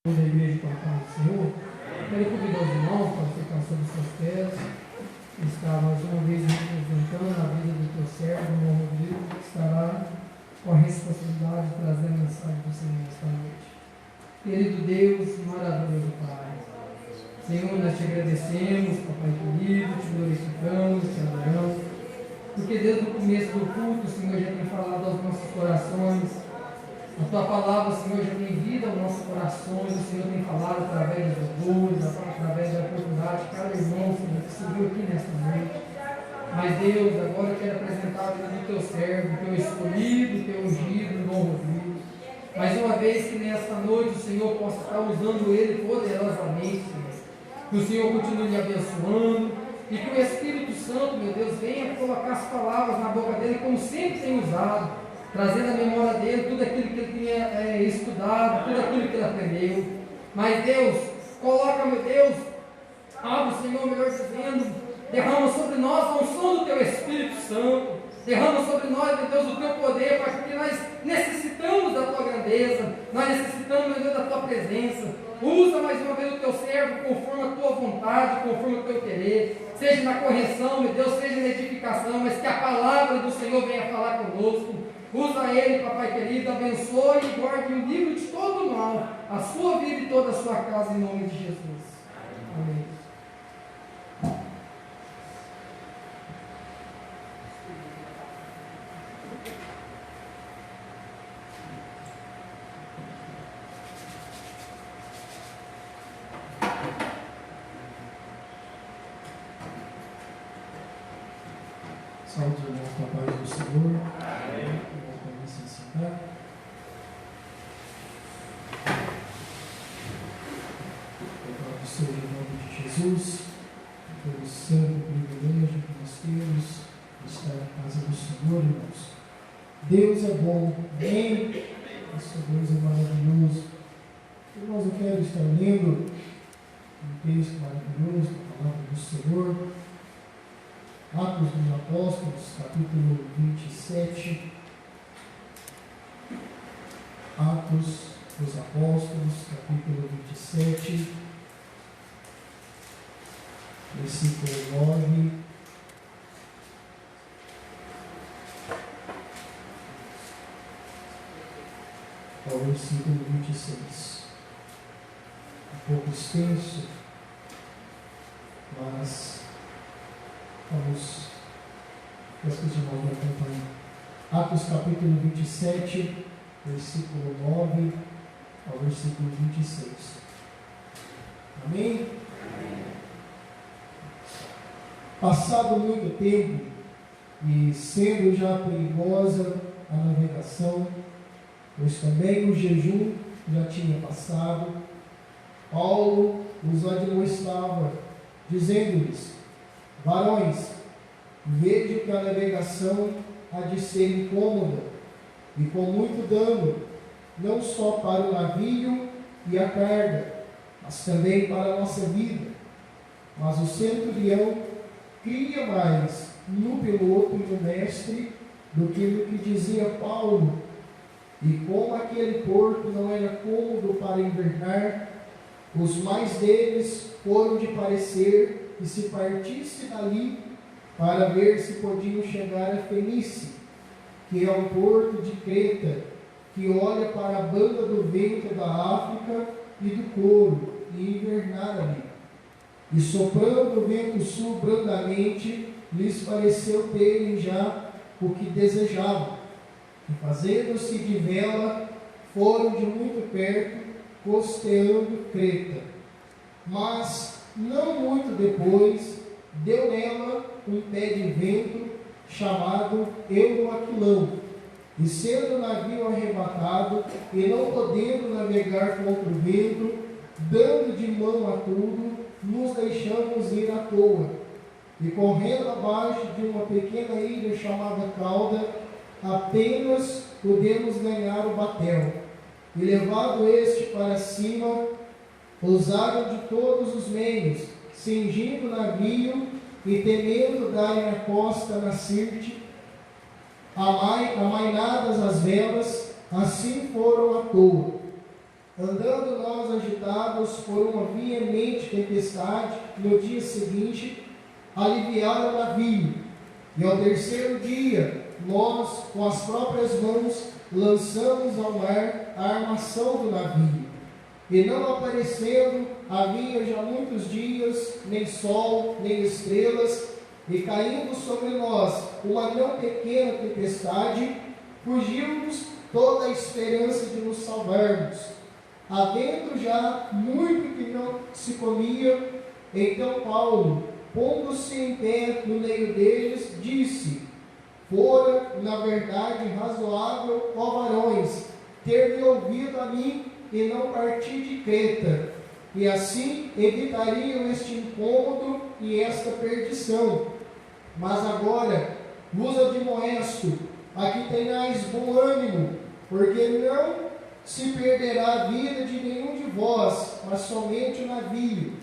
Da igreja com a paz do Senhor, quero convidar os irmãos para ficar sobre seus pés, estar mais uma vez representando a vida do teu servo, o irmão Rodrigo, que estará com a responsabilidade de trazer a mensagem do Senhor esta noite. Querido Deus, maravilhoso Pai, Senhor, nós te agradecemos, Papai querido, te glorificamos, te adoramos, porque desde o começo do culto, o Senhor já tem falado aos nossos corações. A tua palavra, Senhor, já tem vida aos nossos corações, o Senhor tem falado através dos louvores, através da oportunidade de cada irmão, Senhor, que subiu aqui nesta noite. Mas Deus, agora eu quero apresentar a vida do teu servo, teu escolhido, teu ungido, irmão Rodrigo. Mais uma vez que nesta noite o Senhor possa estar usando ele poderosamente, Senhor. Que o Senhor continue lhe abençoando e que o Espírito Santo, meu Deus, venha colocar as palavras na boca dele como sempre tem usado, trazendo à memória dele tudo aquilo que ele tinha estudado, tudo aquilo que ele aprendeu. Mas Deus, coloca, meu Deus, abre o Senhor, melhor dizendo, derrama sobre nós a unção do teu Espírito Santo, derrama sobre nós, meu Deus, o teu poder, Pai, porque nós necessitamos da tua grandeza, nós necessitamos, meu Deus, da tua presença. Usa mais uma vez o teu servo conforme a tua vontade, conforme o teu querer, seja na correção, meu Deus, seja na edificação, mas que a palavra do Senhor venha falar conosco. Usa ele, Papai querido, abençoe e guarde o livro de todo o mal, a sua vida e toda a sua casa, em nome de Jesus. Amém. Salve os irmãos com a paz do Senhor. Amém. Vamos se sentar. Louvado seja o nome de Jesus, pelo santo privilégio que nós temos de estar na casa do Senhor, irmãos. Deus é bom, amém? Nosso Deus é maravilhoso. Irmãos, eu quero estar lendo um texto maravilhoso da palavra do Senhor. Atos dos Apóstolos, capítulo 27. Atos dos Apóstolos, capítulo 27, versículo 9 ao versículo 26. Um pouco extenso, mas vamos, peço que os irmãos me acompanhem. Atos capítulo 27, versículo 9 ao versículo 26. Amém? Passado muito tempo, e sendo já perigosa a navegação, pois também o jejum já tinha passado, Paulo os admoestava, dizendo-lhes: varões, vede que a navegação há de ser incômoda e com muito dano, não só para o navio e a carga, mas também para a nossa vida. Mas o centurião cria mais no piloto e no mestre do que no que dizia Paulo. E como aquele porto não era cômodo para invernar, os mais deles foram de parecer que se partisse dali para ver se podiam chegar a Fenícia, que é um porto de Creta, que olha para a banda do vento da África e do couro, e invernar ali. E soprando o vento sul brandamente, lhes pareceu terem já o que desejavam. E fazendo-se de vela, foram de muito perto, costeando Creta. Mas, não muito depois, deu nela um pé de vento, chamado Euroaquilão, e sendo o navio arrebatado, e não podendo navegar contra o vento, dando de mão a tudo, nos deixamos ir à toa, e correndo abaixo de uma pequena ilha chamada Cauda, apenas podemos ganhar o batel. E levado este para cima, usaram de todos os meios, cingindo o navio e temendo darem a costa na Sirte, amainadas as velas, assim foram à toa. Andando nós assolados por uma veemente tempestade, no dia seguinte aliviaram o navio. E ao terceiro dia, nós, com as próprias mãos, lançamos ao mar a armação do navio. E não aparecendo, havia já muitos dias, nem sol, nem estrelas, e caindo sobre nós uma não pequena tempestade, fugiu-nos toda a esperança de nos salvarmos. Havendo já muito que não se comia, então Paulo, pondo-se em pé no meio deles, disse: fora, na verdade, razoável, ó varões, ter-me ouvido a mim e não partir de Creta, e assim evitariam este incômodo e esta perdição. Mas agora vos admoesto a que tenhais bom ânimo, porque não se perderá a vida de nenhum de vós, mas somente o navio.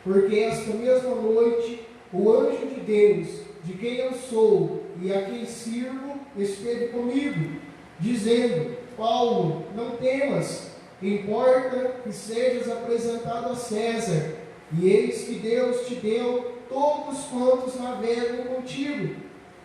Porque esta mesma noite o anjo de Deus, de quem eu sou e a quem sirvo, esteve comigo, dizendo: Paulo, não temas, importa que sejas apresentado a César, e eis que Deus te deu todos quantos navegam contigo.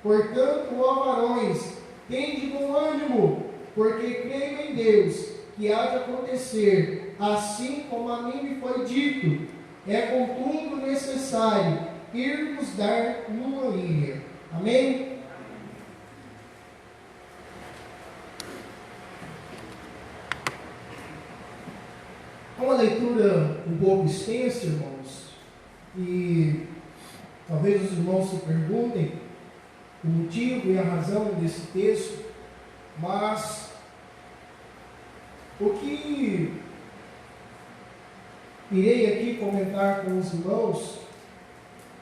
Portanto, ó varões, tende bom ânimo, porque creio em Deus, que há de acontecer, assim como a mim me foi dito. É contudo necessário irmos dar numa ilha. Amém? É uma leitura um pouco extensa, irmãos, e talvez os irmãos se perguntem o motivo e a razão desse texto, mas o que irei aqui comentar com os irmãos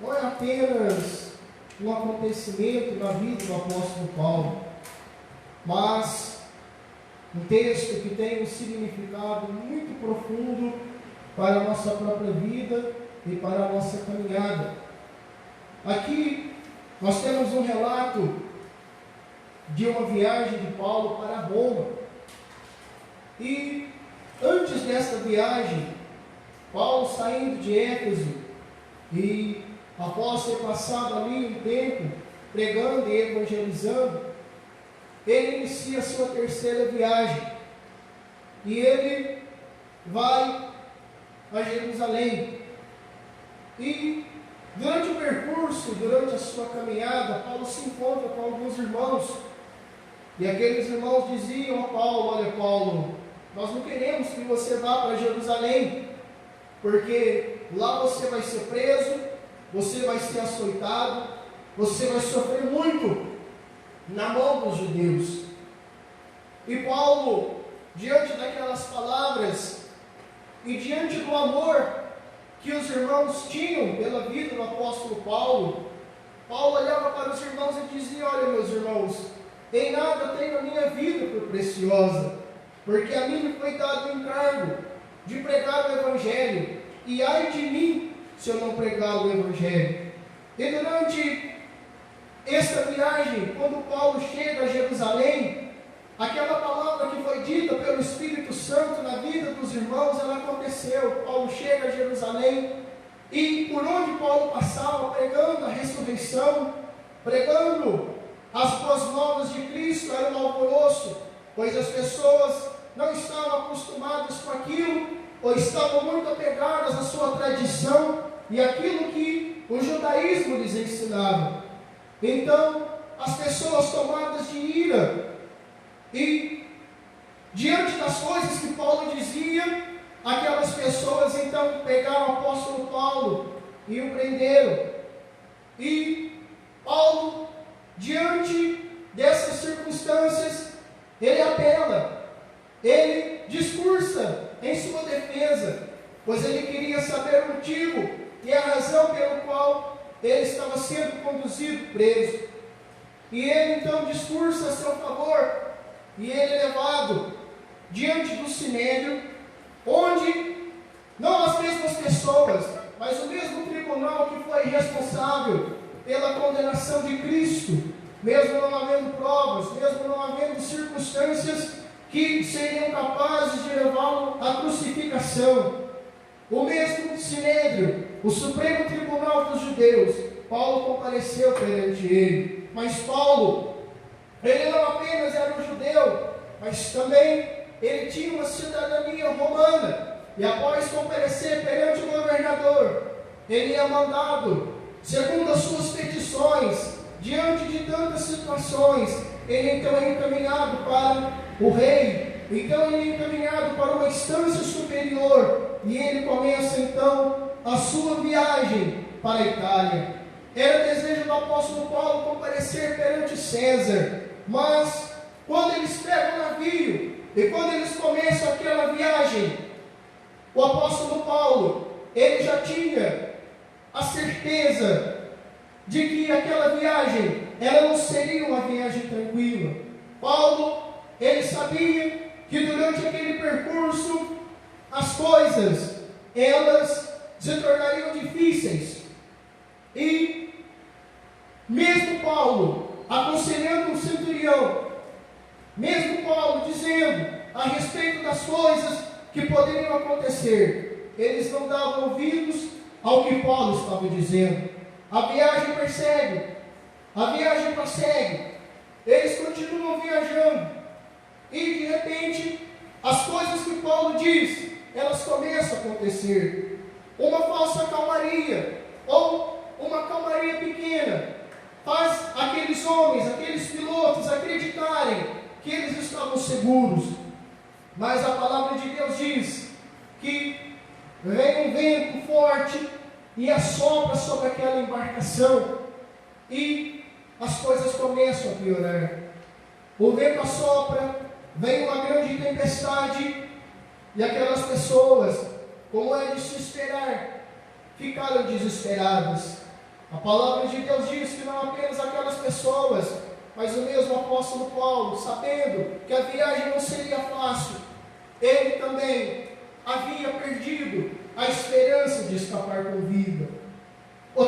não é apenas um acontecimento na vida do apóstolo Paulo, mas um texto que tem um significado muito profundo para a nossa própria vida e para a nossa caminhada. Aqui nós temos um relato de uma viagem de Paulo para Roma. E antes desta viagem, Paulo saindo de Éfeso e após ter passado ali um tempo pregando e evangelizando, ele inicia a sua terceira viagem e ele vai a Jerusalém. E durante o percurso, durante a sua caminhada, Paulo se encontra com alguns irmãos, e aqueles irmãos diziam a Paulo: olha, Paulo, nós não queremos que você vá para Jerusalém, porque lá você vai ser preso, você vai ser açoitado, você vai sofrer muito na mão dos judeus. E Paulo, diante daquelas palavras e diante do amor que os irmãos tinham pela vida do apóstolo Paulo, Paulo olhava para os irmãos e dizia: olha, meus irmãos, em nada tenho a minha vida por preciosa, porque a mim me foi dado o encargo de pregar o Evangelho, e ai de mim se eu não pregar o Evangelho. E durante esta viagem, quando Paulo chega a Jerusalém, aquela palavra que foi dita pelo Espírito Santo na vida dos irmãos, ela aconteceu. Paulo chega a Jerusalém, e por onde Paulo passava, pregando a ressurreição, pregando as boas novas de Cristo, era um alvoroço, pois as pessoas não estavam acostumadas com aquilo, ou estavam muito apegadas à sua tradição e aquilo que o judaísmo lhes ensinava. Então, as pessoas tomadas de ira, e diante das coisas que Paulo dizia, aquelas pessoas então pegaram o apóstolo Paulo e o prenderam. E Paulo, diante dessas circunstâncias, ele apela, ele discursa em sua defesa, pois ele queria saber o motivo e a razão pelo qual ele estava sendo conduzido preso. E ele então discursa a seu favor, e ele é levado diante do Sinédrio, onde não as mesmas pessoas, mas o mesmo tribunal que foi responsável pela condenação de Cristo, mesmo não havendo provas, mesmo não havendo circunstâncias que seriam capazes de levá-lo à crucificação. o mesmo Sinédrio, o Supremo Tribunal dos Judeus, Paulo compareceu perante ele. Mas Paulo, ele não apenas era um judeu, mas também ele tinha uma cidadania romana. E após comparecer perante o governador, ele é mandado, segundo as suas petições, diante de tantas situações, ele então é encaminhado para o rei. Então ele é encaminhado para uma instância superior, e ele começa então a sua viagem para a Itália. Era desejo do apóstolo Paulo comparecer perante César, mas quando eles pegam o navio, e quando eles começam aquela viagem, o apóstolo Paulo, ele já tinha a certeza de que aquela viagem, ela não seria uma viagem tranquila. Paulo, ele sabia que durante aquele percurso, as coisas, elas se tornariam difíceis. E mesmo Paulo aconselhando o centurião, mesmo Paulo dizendo a respeito das coisas que poderiam acontecer, eles não davam ouvidos ao que Paulo estava dizendo. A viagem prossegue, eles continuam viajando, e de repente, as coisas que Paulo diz, elas começam a acontecer. Uma falsa calmaria, ou uma calmaria pequena, faz aqueles homens, aqueles pilotos acreditarem que eles estavam seguros. Mas a palavra de Deus diz que vem um vento forte e assopra sobre aquela embarcação, e as coisas começam a piorar. O vento assopra, vem uma grande tempestade, e aquelas pessoas, como é de se esperar, ficaram desesperadas. A palavra de Deus diz que não apenas aquelas pessoas, mas o mesmo apóstolo Paulo, sabendo que a viagem não seria fácil, ele também havia perdido a esperança de escapar com vida. A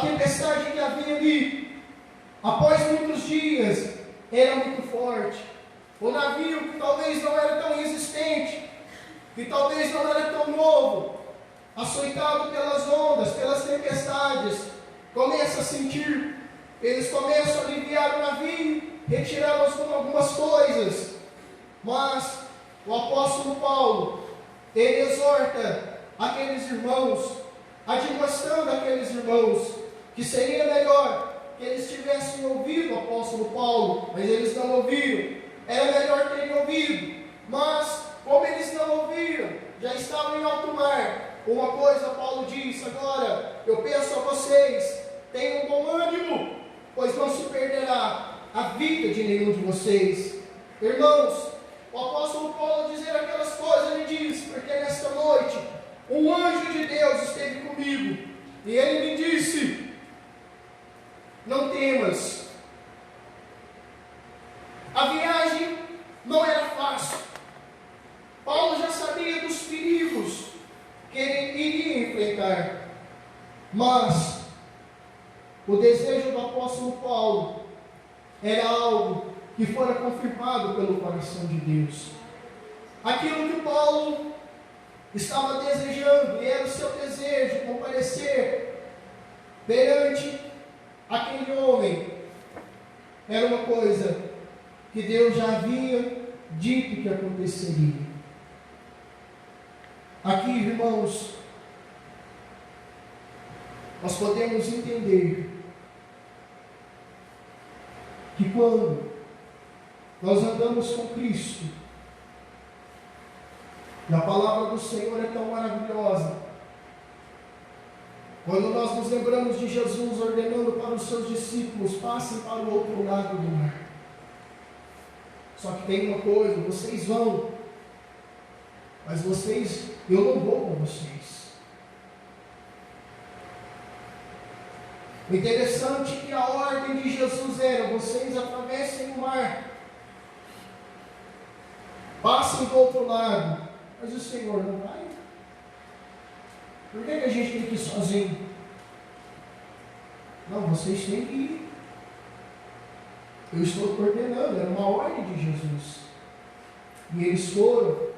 tempestade que havia ali, após muitos dias, era muito forte. O navio, que talvez não era tão resistente, que talvez não era tão novo, açoitado pelas ondas, pelas tempestades, começa a sentir. Eles começam a aliviar o navio, retirar algumas coisas. Mas o apóstolo Paulo, ele exorta aqueles irmãos, admoestando aqueles irmãos, que seria melhor que eles tivessem ouvido o apóstolo Paulo, mas eles não ouviram. Era melhor terem ouvido, mas como eles não ouviram, já estavam em alto mar. Uma coisa Paulo diz: agora eu peço a vocês, tenham bom ânimo, pois não se perderá a vida de nenhum de vocês. Irmãos, o apóstolo Paulo, ao dizer aquelas coisas, ele diz: porque nesta noite um anjo de Deus esteve comigo, e ele me disse: não temas. A viagem não era fácil. Paulo já sabia dos perigos que ele iria enfrentar, mas o desejo do apóstolo Paulo era algo que fora confirmado pelo coração de Deus. Aquilo que Paulo estava desejando, e era o seu desejo, comparecer perante aquele homem, era uma coisa que Deus já havia dito que aconteceria. Aqui, irmãos, nós podemos entender que quando nós andamos com Cristo, e a palavra do Senhor é tão maravilhosa, quando nós nos lembramos de Jesus ordenando para os seus discípulos: passem para o outro lado do mar. Só que tem uma coisa: vocês vão, mas eu não vou com vocês. O interessante é que a ordem de Jesus era: vocês atravessem o mar, passem do outro lado. Mas o Senhor não vai. Por que a gente tem que ir sozinho? Não, vocês têm que ir. Eu estou coordenando, era uma ordem de Jesus. E eles foram.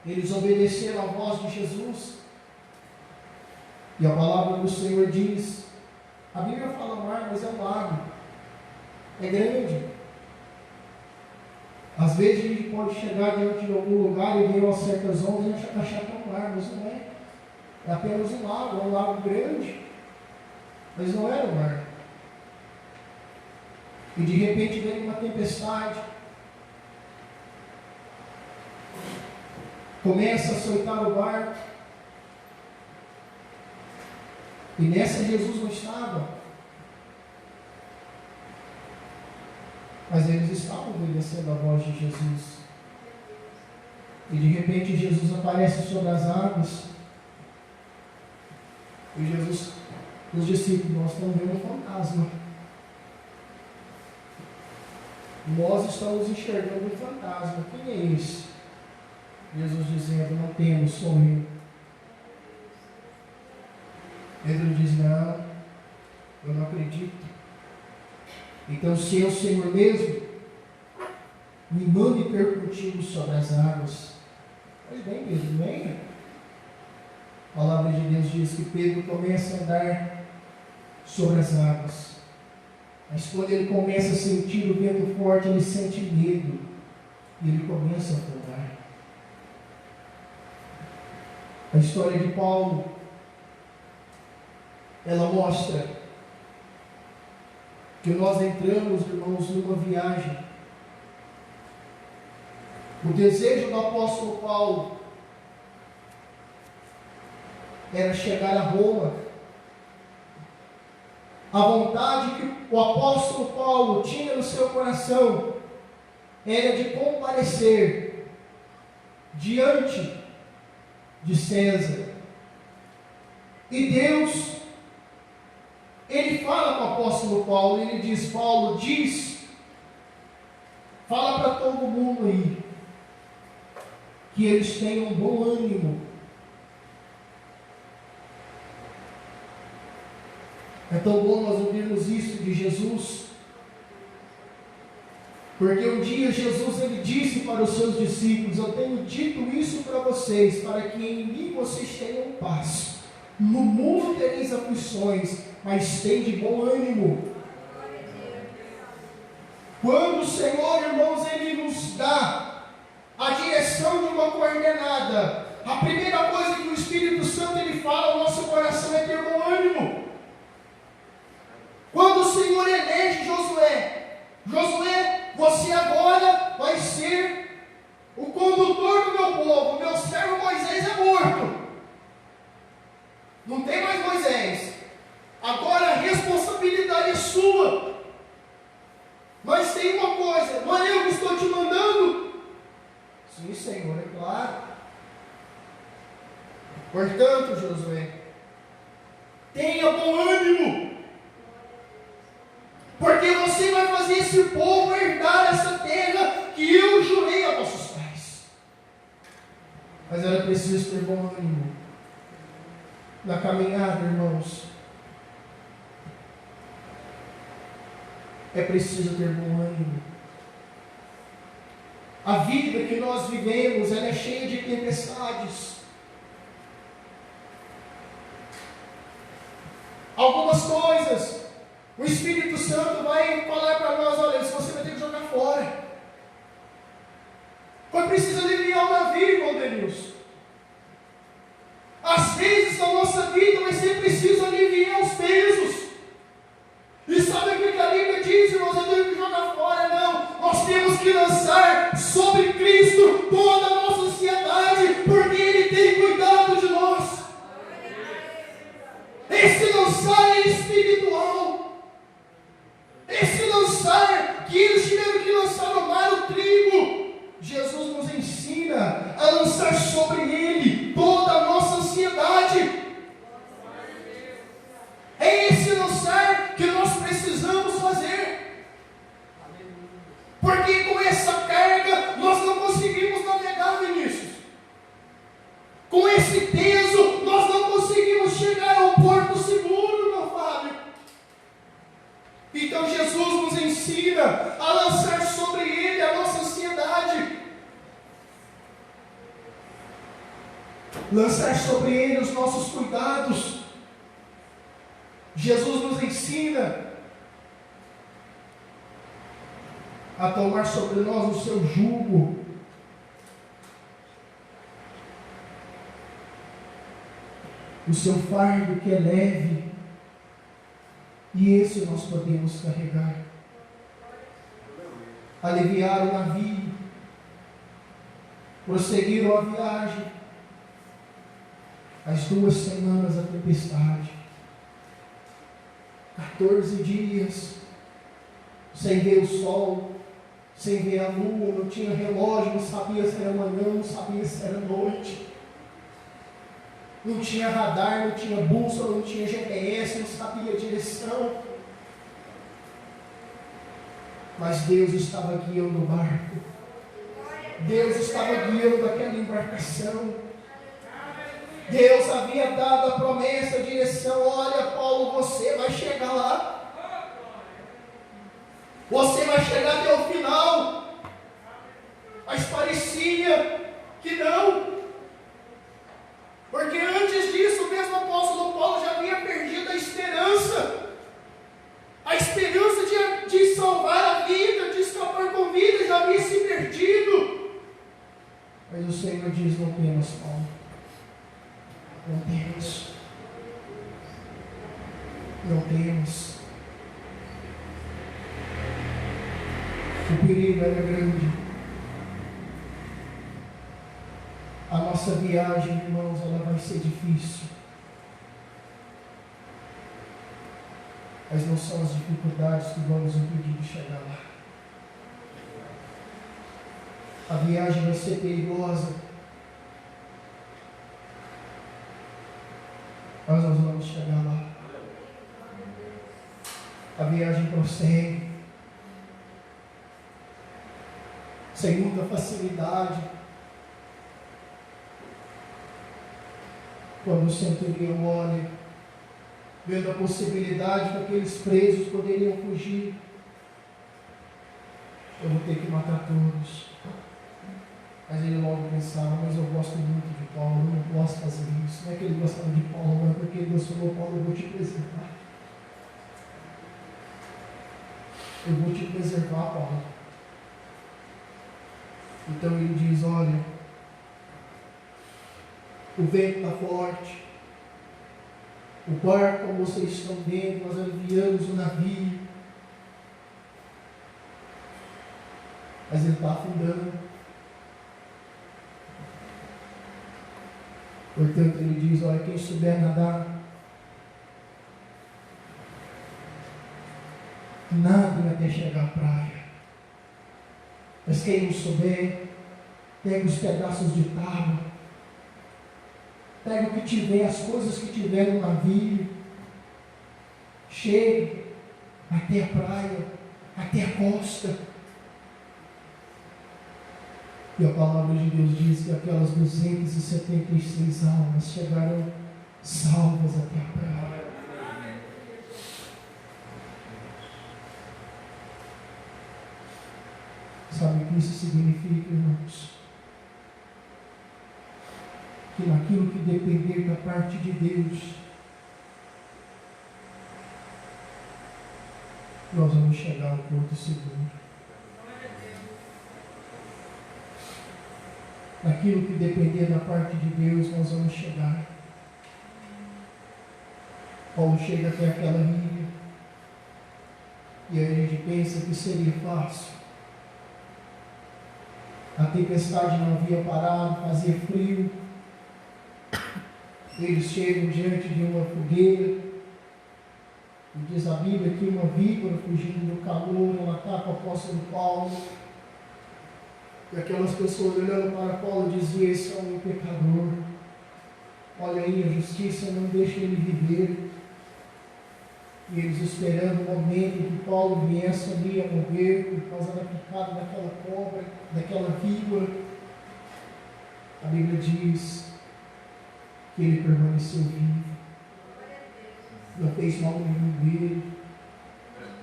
Eles obedeceram à voz de Jesus. E a palavra do Senhor diz, a Bíblia fala mar, mas é um lago. É grande. Às vezes a gente pode chegar diante de algum lugar e ver umas certas ondas e achar que é um mar, mas não é. É apenas um lago, é um lago grande. Mas não era o mar. E de repente vem uma tempestade. Começa a açoitar o barco. E nessa Jesus não estava. Mas eles estavam obedecendo a voz de Jesus. E de repente Jesus aparece sobre as águas. E Jesus, os discípulos, nós estamos vendo um fantasma. Nós estamos enxergando um fantasma. Quem é esse? Jesus dizendo, não temos, sou eu. Pedro diz, não, eu não acredito. Então, se é o Senhor mesmo, me mande ter contigo sobre as águas. Pois bem, Pedro, venha. A palavra de Deus diz que Pedro começa a andar sobre as águas. Mas quando ele começa a sentir o vento forte, ele sente medo. E ele começa a afundar. A história de Paulo, ela mostra que nós entramos, irmãos, numa viagem. O desejo do apóstolo Paulo era chegar a Roma. A vontade que o apóstolo Paulo tinha no seu coração era de comparecer diante de César. E Deus, Ele fala com o apóstolo Paulo, Ele diz, Paulo diz, fala para todo mundo aí, que eles tenham bom ânimo. É tão bom nós ouvirmos isso de Jesus, porque um dia Jesus ele disse para os seus discípulos, eu tenho dito isso para vocês, para que em mim vocês tenham paz. No mundo tereis aflições, mas tende bom ânimo. Quando o Senhor, irmãos, Ele nos dá a direção de uma coordenada, a primeira coisa que o Espírito Santo Ele fala ao nosso coração é ter bom ânimo. Quando o Senhor elege Josué, você agora vai ser o condutor do meu povo, meu servo Moisés é morto. Não tem mais Moisés. Agora a responsabilidade é sua. Mas tem uma coisa, não é eu que estou te mandando? Sim, Senhor, é claro. Portanto, Josué, tenha bom ânimo. Porque você vai fazer esse povo herdar essa terra que eu jurei a vossos pais. Mas era preciso ter bom ânimo. Na caminhada, irmãos, é preciso ter bom ânimo. A vida que nós vivemos, ela é cheia de tempestades. Algumas coisas, o Espírito Santo vai falar para nós, olha, isso você vai ter que jogar fora. Foi preciso aliviar o navio, irmão Denilson. Às vezes, na nossa vida, vai ser preciso aliviar os pesos. E sabe o que a Bíblia diz, irmãos? Eu tenho que jogar fora, não. Nós temos que lançar sobre Cristo toda a nossa ansiedade, porque Ele tem cuidado de nós. Esse lançar é espiritual. Esse lançar que eles tiveram que lançar no mar o trigo, Jesus nos ensina a lançar sobre Ele toda a nossa ansiedade. É esse lançar que nós precisamos fazer. Porque com essa carga nós não conseguimos navegar, Vinícius. Com esse peso nós não conseguimos chegar ao porto seguro, meu Fábio. Então Jesus nos ensina a lançar sobre Ele a nossa ansiedade. lançar sobre Ele os nossos cuidados. Jesus nos ensina a tomar sobre nós o seu jugo. O seu fardo que é leve, e esse nós podemos carregar. Aliviar o navio, prosseguiram a viagem, as 2 semanas a tempestade, 14 dias, sem ver o sol, sem ver a lua, não tinha relógio, não sabia se era manhã, não sabia se era noite. Não tinha radar, não tinha bússola, não tinha GPS, não sabia a direção. Mas Deus estava guiando o barco. Deus estava guiando aquela embarcação. Deus havia dado a promessa, a direção. Olha, Paulo, você vai chegar lá. Você vai chegar até o final. Mas parecia que não. Porque antes disso, o mesmo apóstolo Paulo já havia perdido a esperança. A esperança de salvar a vida, de escapar com vida, já havia se perdido. Mas o Senhor diz: não temas, Paulo. Não temas. Não temas. O perigo era grande. A nossa viagem, irmãos, ela vai ser difícil. Mas não são as dificuldades que vão nos impedir de chegar lá. A viagem vai ser perigosa. Mas nós vamos chegar lá. A viagem prossegue. Sem muita facilidade. Quando o centurião olha, vendo a possibilidade que aqueles presos poderiam fugir, eu vou ter que matar todos. Mas ele logo pensava: mas eu gosto muito de Paulo, eu não posso fazer isso. Não é que ele gostava de Paulo, não é porque Deus falou: Paulo, eu vou te preservar. Eu vou te preservar, Paulo. Então ele diz: olha, o vento está forte, o barco, como vocês estão vendo, nós aliviamos o navio, mas ele está afundando. Portanto, ele diz: olha, quem souber nadar, nadem até chegar à praia. Mas quem não souber, pega os pedaços de tábua, pega o que tiver, as coisas que tiver no navio, chegue até a praia, até a costa. E a palavra de Deus diz que aquelas 276 almas chegaram salvas até a praia. Sabe o que isso significa, irmãos? Que naquilo que depender da parte de Deus, nós vamos chegar ao porto seguro. Naquilo que depender da parte de Deus, nós vamos chegar. Paulo chega até aquela ilha, e aí a gente pensa que seria fácil. A tempestade não havia parado, fazia frio. Eles chegam diante de uma fogueira, e diz a Bíblia que uma víbora, fugindo do calor, ela ataca o apóstolo Paulo. E aquelas pessoas olhando para Paulo diziam: esse é um pecador. Olha aí, a justiça não deixa ele viver. E eles esperando o momento em que Paulo viesse ali a morrer por causa da picada daquela cobra, daquela víbora. A Bíblia diz que ele permaneceu vivo. Não fez mal nenhum dele.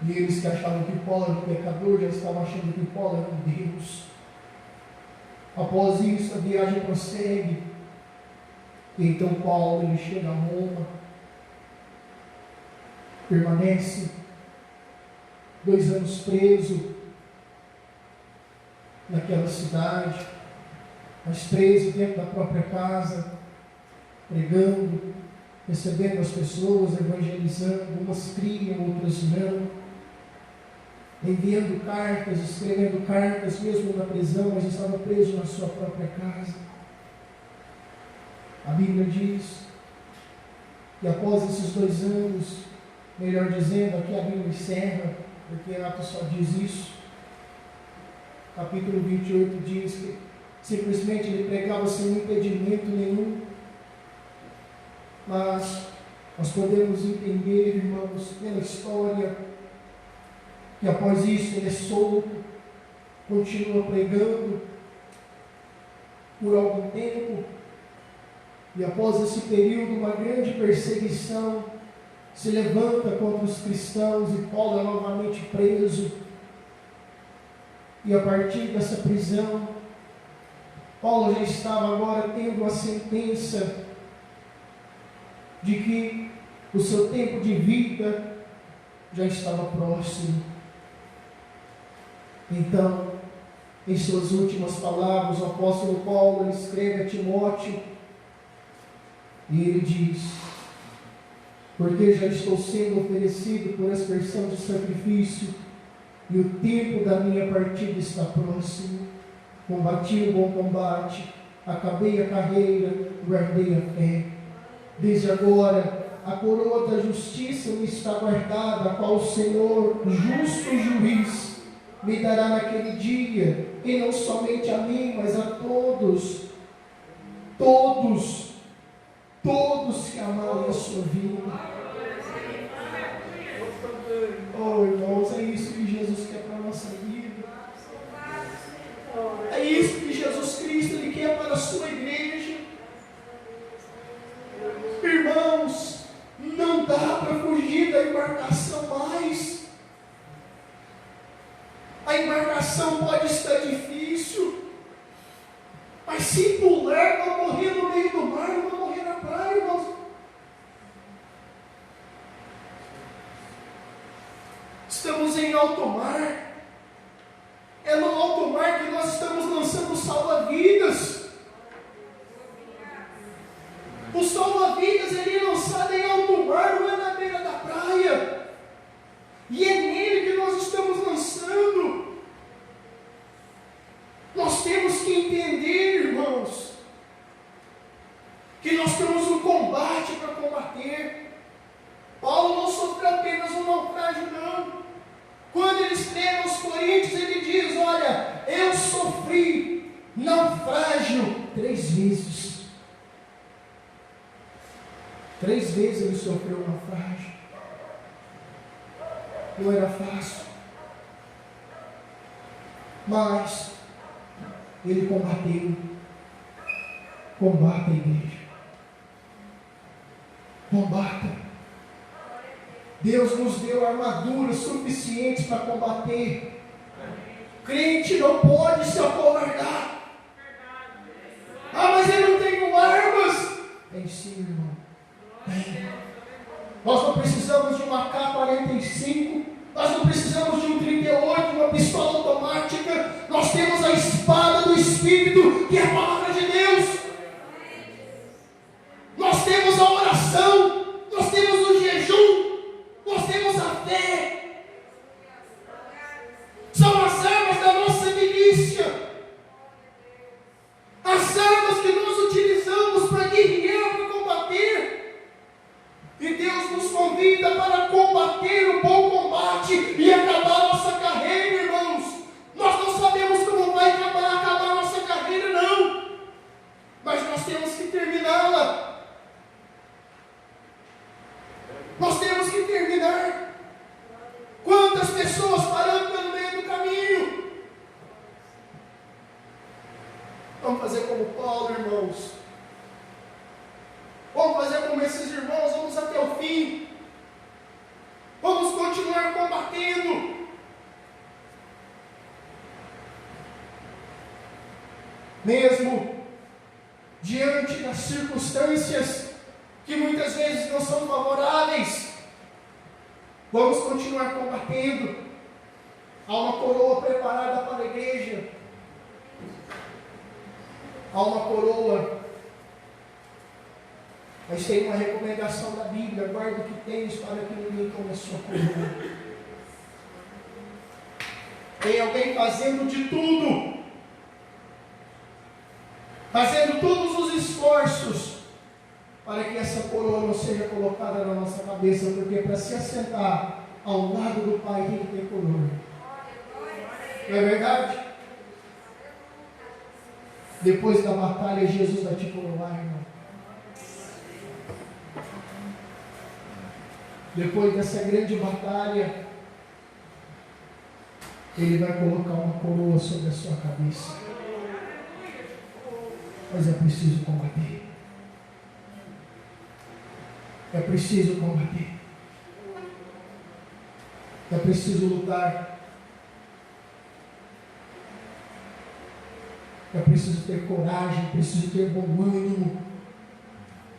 E eles que achavam que Paulo era um pecador, já estavam achando que Paulo era um Deus. Após isso, a viagem prossegue. E então Paulo ele chega a Roma, permanece 2 anos preso naquela cidade, mas preso dentro da própria casa, pregando, recebendo as pessoas, evangelizando, umas criam, outras não, enviando cartas, escrevendo cartas, mesmo na prisão, mas estava preso na sua própria casa. A Bíblia diz que após esses 2 anos, melhor dizendo, aqui a Bíblia encerra, porque Atos só diz isso, capítulo 28 diz que simplesmente ele pregava sem impedimento nenhum. Mas nós podemos entender, irmãos, pela história, que após isso ele é solto, continua pregando por algum tempo, e após esse período, uma grande perseguição se levanta contra os cristãos, e Paulo é novamente preso. E a partir dessa prisão, Paulo já estava agora tendo a sentença de que o seu tempo de vida já estava próximo. Então, em suas últimas palavras, o apóstolo Paulo escreve a Timóteo, e ele diz: porque já estou sendo oferecido por aspersão de sacrifício, e o tempo da minha partida está próximo. Combati o bom combate, acabei a carreira, guardei a fé. Desde agora, a coroa da justiça me está guardada, a qual o Senhor, justo juiz, me dará naquele dia, e não somente a mim, mas a todos que amarem a sua vida. Oh, irmãos, é isso que Jesus quer para a nossa vida. É isso que Jesus Cristo Ele quer para a sua igreja. Irmãos, não dá para fugir da embarcação mais. A embarcação pode estar difícil, mas se pular, vai morrer no meio do mar, não vai morrer na praia, irmãos. Estamos em alto mar. É no alto mar que nós estamos lançando salva-vidas. O salva-vidas ele é lançado em alto mar, não é na beira da praia. E é nele que nós estamos lançando. Nós temos que entender, irmãos, que nós temos um combate para combater. Paulo não sofreu apenas um naufrágio, não. Quando ele escreve aos Coríntios, ele diz: olha, eu sofri naufrágio 3 vezes. 3 vezes ele sofreu naufrágio. Não era fácil. Mas ele combateu. Combata, igreja. Combata. Deus nos deu armaduras suficientes para combater. Crente não pode se acovardar. Ah, mas eu não tenho armas. Tem sim, irmão. Tem. Nós não precisamos de uma K-45. Nós não precisamos de um 38, uma pistola automática. Nós temos a espada do Espírito, que é a palavra de Deus. Nós temos a oração. Nós temos o jejum. Nós temos a fé. São as armas da nossa milícia. As armas que nós utilizamos para guerrear, para combater. E Deus nos convida para combater o bom combate e acabar a nossa carreira, irmãos. Nós não sabemos como vai acabar a nossa carreira, não. Mas nós temos que terminá-la. Nós temos que terminar. Quantas pessoas parando pelo meio do caminho? Vamos fazer como Paulo, irmãos. Vamos fazer como esses irmãos. Vamos até o fim. Vamos continuar combatendo. Mesmo diante das circunstâncias que muitas vezes não são favoráveis. Vamos continuar combatendo. Há uma coroa preparada para a igreja. Há uma coroa. Mas tem uma recomendação da Bíblia: guarda o que tens para que ninguém tome a sua coroa. Tem alguém fazendo de tudo, fazendo todos os esforços para que essa coroa não seja colocada na nossa cabeça, porque para se assentar ao lado do Pai tem que ter coroa. Não é verdade? Depois da batalha, Jesus vai te coroar, irmão. Depois dessa grande batalha, Ele vai colocar uma coroa sobre a sua cabeça. Mas é preciso combater. É preciso combater. É preciso lutar. É preciso ter coragem, é preciso ter bom ânimo.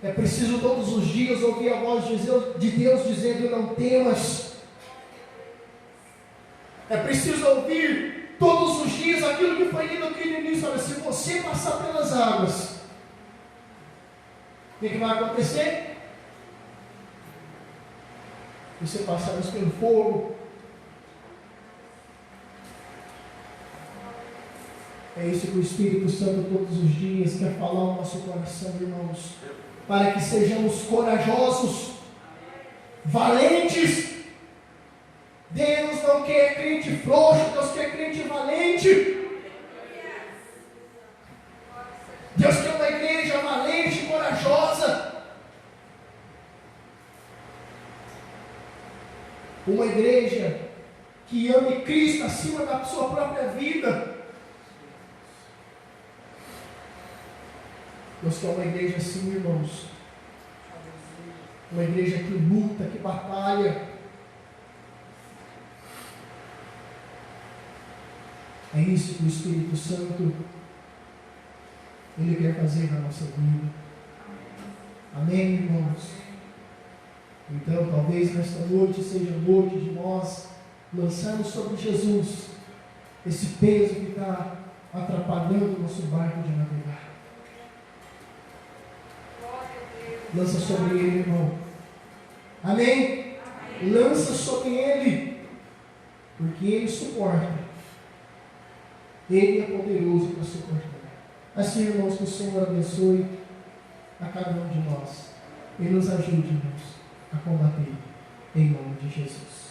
É preciso todos os dias ouvir a voz de Deus dizendo: não temas. É preciso ouvir todos os dias aquilo que foi lido aqui no início. Olha, se você passar pelas águas, o que vai acontecer? Você passar pelo fogo. É isso que o Espírito Santo todos os dias quer falar ao nosso coração, irmãos, para que sejamos corajosos, valentes. Deus não quer crente frouxo, Deus quer crente valente. Deus quer uma igreja valente, corajosa. Uma igreja que ame Cristo acima da sua própria vida. Deus quer uma igreja assim, irmãos. Uma igreja que luta, que batalha. É isso que o Espírito Santo Ele quer fazer na nossa vida. Amém, irmãos? Então, talvez nesta noite seja noite de nós lançarmos sobre Jesus esse peso que está atrapalhando o nosso barco de navegar. Lança sobre Ele, irmão. Amém? Lança sobre Ele, porque Ele suporta. Ele é poderoso para suportar. Assim, irmãos, que o Senhor abençoe a cada um de nós e nos ajude, irmãos, a combater em nome de Jesus.